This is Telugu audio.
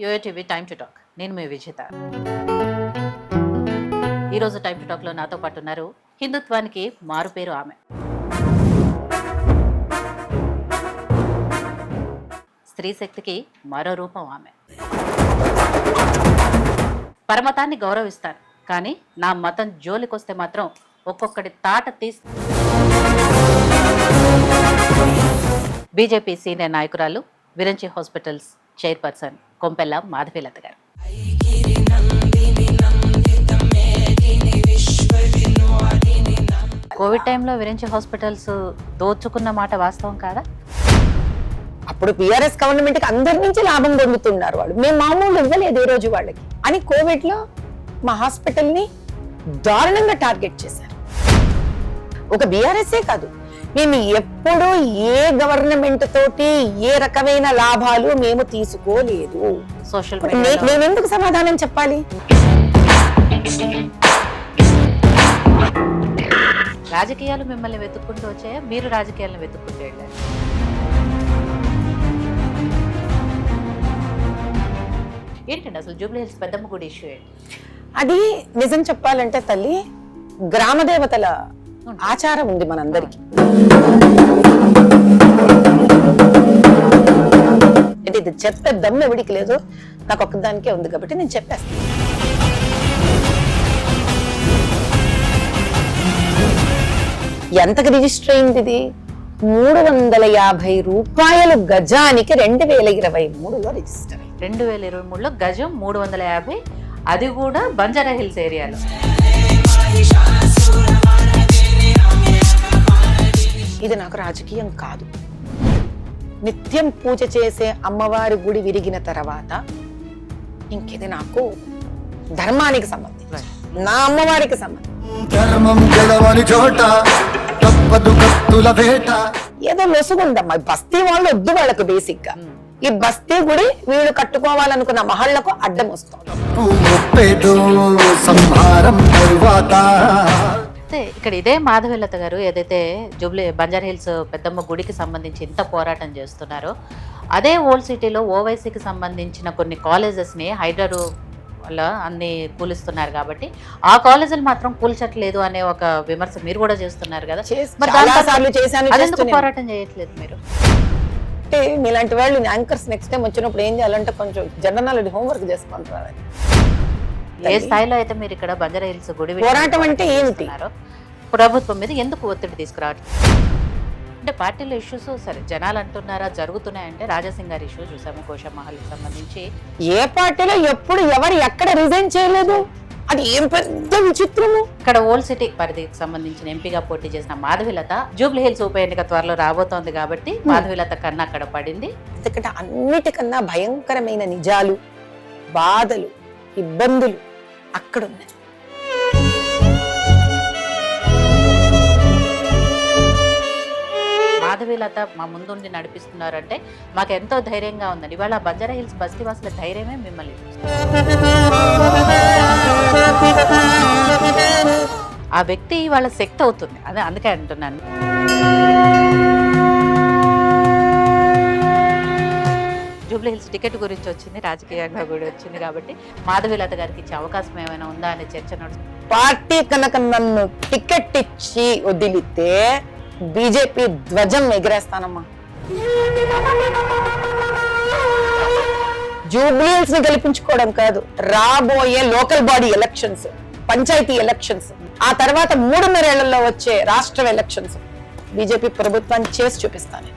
Yo-yo TV time to talk. నేను మీ విజేత. ఈరోజు టైమ్ టు టాక్లో నాతో పాటు ఉన్నారు హిందుత్వానికి మారుపేరు ఆమె, స్త్రీ శక్తికి మరో రూపం ఆమె. పరమతాన్ని గౌరవిస్తాను, కానీ నా మతం జోలికొస్తే మాత్రం ఒక్కొక్కటి తాట తీసి. బీజేపీ సీనియర్ నాయకురాలు, విరంచి హాస్పిటల్స్ చైర్పర్సన్ కొంపెల్ల మాధవీలత గారు. కోవిడ్ టైంలో విరంచి హాస్పిటల్స్ దోచుకున్న మాట వాస్తవం కాదా? అప్పుడు బీఆర్ఎస్ గవర్నమెంట్ కి అందరి నుంచి లాభం పొందుతున్నారు వాళ్ళు. మేము మామూలు ఇవ్వలేదు ఈ రోజు వాళ్ళకి అని కోవిడ్ లో మా హాస్పిటల్ ని దారుణంగా టార్గెట్ చేశారు. ఒక బీఆర్ఎస్ఏ కాదు, మేము ఎప్పుడు ఏ గవర్నమెంట్ తోటి ఏ రకమైన లాభాలు మేము తీసుకోలేదు. సోషల్ నేను ఎందుకు సమాధానం చెప్పాలి? రాజకీయాలు మిమ్మల్ని వెతుక్కుంటూ వచ్చాయా, మీరు రాజకీయాలను వెతుక్కుంటూ వెళ్ళారు? ఏంటండి అసలు జూబ్లీ హిల్స్ పెద్దమ్మ గుడి ఇష్యూ ఏంటి? అది నిజం చెప్పాలంటే తల్లి, గ్రామ దేవతల ఆచారం ఉంది మనందరికి. అంటే ఇది చెప్పే దమ్ము ఎవడికి లేదు, నాకు ఒక్కదానికే ఉంది కాబట్టి నేను చెప్పేస్తాను. ఎంతకు రిజిస్టర్ అయింది ఇది? 350 రూపాయలు గజానికి 2023లో రిజిస్టర్ అయింది. 2023లో గజం 350, అది కూడా బంజారా హిల్స్ ఏరియాలో. ఇది నాకు రాజకీయం కాదు. నిత్యం పూజ చేసే అమ్మవారి గుడి విరిగిన తర్వాత ఇంకేది నాకు ధర్మానికి సంబంధించి, నా అమ్మవారికి సంబంధించి. ఏదో లొసుగుందమ్మా, బస్తీ వాళ్ళు వద్దు వాళ్ళకు. బేసిక్ గా ఈ బస్తీ గుడి వీళ్ళు కట్టుకోవాలనుకున్న మహళ్లకు అడ్డం వస్తుంది. ఇక్కడ ఇదే మాధవీలత గారు ఏదైతే జూబ్లీ బంజారా హిల్స్ పెద్దమ్మ గుడికి సంబంధించి ఇంత పోరాటం చేస్తున్నారో, అదే ఓల్డ్ సిటీలో ఓవైసీకి సంబంధించిన కొన్ని కాలేజెస్ని హైడ్రా వల్ల అన్ని కూలిస్తున్నారు కాబట్టి ఆ కాలేజీలు మాత్రం కూల్చట్లేదు అనే ఒక విమర్శ మీరు కూడా చేస్తున్నారు కదా. అదెందుకు పోరాటం చేయట్లేదు మీరు? అంటే మీలాంటి వాళ్ళు యాంకర్స్ నెక్స్ట్ టైం వచ్చినప్పుడు ఏం చేయాలంటే కొంచెం జనరల్ నాలెడ్జ్ హోంవర్క్ చేసుకుంటున్నారు. ఏ స్థాయిలో అయితే మీరు ఇక్కడ బంజారా హిల్స్ గుడి పోరాటం అంటే ఏంటి, ప్రభుత్వం మీద ఎందుకు ఒత్తిడి తీసుకురావట్లేదు? అంటే పార్టీలో ఇష్యూస్ సరే జనాలు అంటున్నారా జరుగుతున్నాయంటే, రాజాసింగ్ గారి ఇష్యూ చూసాము, గోషామహల్కి సంబంధించి. ఏ పార్టీలో ఎప్పుడు ఎవరు ఎక్కడ రిజైన్ చేయలేదు, అది ఏం పెద్ద విచిత్రము. ఇక్కడ ఓల్డ్ సిటీ పరిధికి సంబంధించిన ఎంపీగా పోటీ చేసిన మాధవీలత జూబ్లీ హిల్స్ ఉప ఎన్నిక త్వరలో రాబోతోంది కాబట్టి మాధవీలత కన్నా అక్కడ పడింది. ఎందుకంటే అన్నిటికన్నా భయంకరమైన నిజాలు, బాధలు, ఇబ్బందులు అక్కడున్నాయి. మాధవీలత మా ముందుండి నడిపిస్తున్నారంటే మాకు ఎంతో ధైర్యంగా ఉందండి. ఇవాళ బంజారా హిల్స్ బస్తీవాసుల ధైర్యమే మిమ్మల్ని. ఆ వ్యక్తి వాళ్ళ శక్తి అవుతుంది, అదే అందుకే అంటున్నాను. జూబ్లీ హిల్స్ టికెట్ గురించి వచ్చింది, రాజకీయంగా కూడా వచ్చింది కాబట్టి మాధవీలత గారికి ఇచ్చే అవకాశం ఏమైనా ఉందా అనే చర్చ నడుస్తుంది. పార్టీ కనుక నన్ను టికెట్ ఇచ్చి వదిలితే బీజేపీ ధ్వజం ఎగిరేస్తానమ్మా. జూబ్లీ హిల్స్ ని గెలిపించుకోవడం కాదు, రాబోయే local body elections, panchayati elections, ఆ తర్వాత 3.5 ఏళ్లలో వచ్చే రాష్ట్ర ఎలక్షన్స్ బీజేపీ ప్రభుత్వాన్ని చేసి చూపిస్తాను.